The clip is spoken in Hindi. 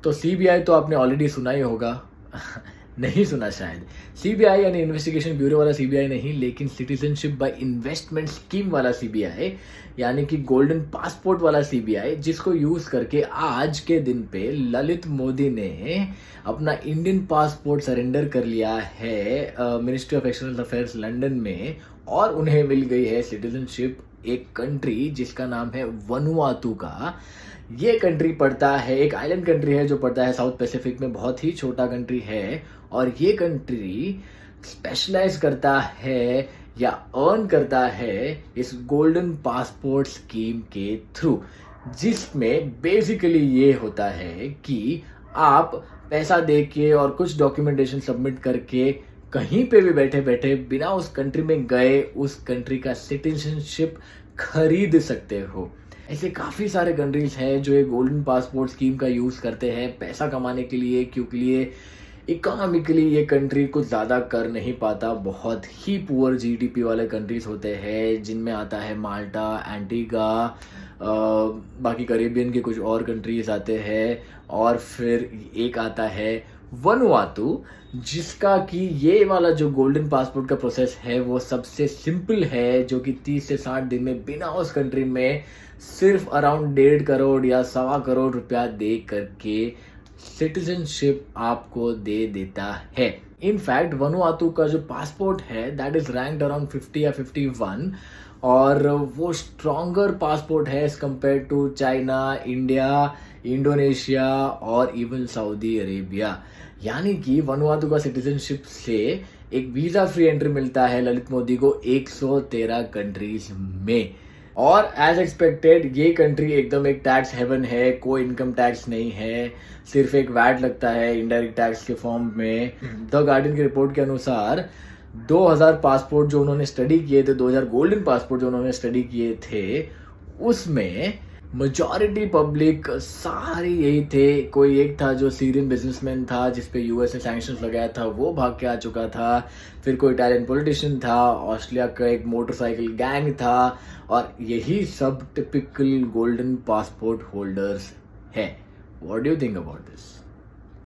तो सीबीआई तो आपने ऑलरेडी सुना ही होगा। नहीं सुना शायद। सीबीआई यानी इन्वेस्टिगेशन ब्यूरो वाला सीबीआई नहीं, लेकिन सिटीजनशिप बाय इन्वेस्टमेंट स्कीम वाला सीबीआई, यानी कि गोल्डन पासपोर्ट वाला सीबीआई, जिसको यूज करके आज के दिन पे ललित मोदी ने अपना इंडियन पासपोर्ट सरेंडर कर लिया है ministry of external affairs London में, और उन्हें मिल गई है सिटीजनशिप एक कंट्री जिसका नाम है वनुआतू का। ये कंट्री पड़ता है, एक आइलैंड कंट्री है जो पड़ता है साउथ पैसिफिक में, बहुत ही छोटा कंट्री है। और ये कंट्री स्पेशलाइज करता है या अर्न करता है इस गोल्डन पासपोर्ट स्कीम के थ्रू, जिसमें बेसिकली ये होता है कि आप पैसा दे के और कुछ डॉक्यूमेंटेशन सबमिट करके कहीं पे भी बैठे बैठे बिना उस कंट्री में गए उस कंट्री का सिटीजनशिप खरीद सकते हो। ऐसे काफ़ी सारे कंट्रीज हैं जो ये गोल्डन पासपोर्ट स्कीम का यूज़ करते हैं पैसा कमाने के लिए, क्योंकि लिए इकोनॉमिकली ये कंट्री कुछ ज़्यादा कर नहीं पाता। बहुत ही पुअर जीडीपी वाले कंट्रीज होते हैं, जिनमें आता है माल्टा, एंटीगा, बाकी करेबियन के कुछ और कंट्रीज आते हैं, और फिर एक आता है वनुआतू, जिसका कि ये वाला जो गोल्डन पासपोर्ट का प्रोसेस है वो सबसे सिंपल है, जो कि 30 से 60 दिन में बिना उस कंट्री में सिर्फ अराउंड 1.5 करोड़ या 1.25 करोड़ रुपया दे करके सिटीजनशिप आपको दे देता है। इनफैक्ट वनुआतू का जो पासपोर्ट है दैट इज रैंक्ड अराउंड 50 या 51, और वो स्ट्रॉन्गर पासपोर्ट है as compare to China, India, Indonesia और इवन सऊदी अरेबिया। यानी कि वनुआतू का सिटीजनशिप से एक वीज़ा फ्री एंट्री मिलता है ललित मोदी को 113 कंट्रीज में। और एज एक्सपेक्टेड ये कंट्री एकदम एक टैक्स हेवन है, कोई इनकम टैक्स नहीं है, सिर्फ एक वैट लगता है इनडायरेक्ट टैक्स के फॉर्म में। द गार्डियन की रिपोर्ट के अनुसार 2000 पासपोर्ट जो उन्होंने स्टडी किए थे, 2000 गोल्डन पासपोर्ट जो उन्होंने स्टडी किए थे, उसमें मेजॉरिटी पब्लिक सारी यही थे। कोई एक था जो सीरियन बिजनेसमैन था जिस पे यूएस ने सैंक्शंस लगाया था, वो भाग के आ चुका था। फिर कोई इटालियन पॉलिटिशियन था, ऑस्ट्रेलिया का एक मोटरसाइकिल गैंग था, और यही सब टिपिकल गोल्डन पासपोर्ट होल्डर्स है। What do you think about this?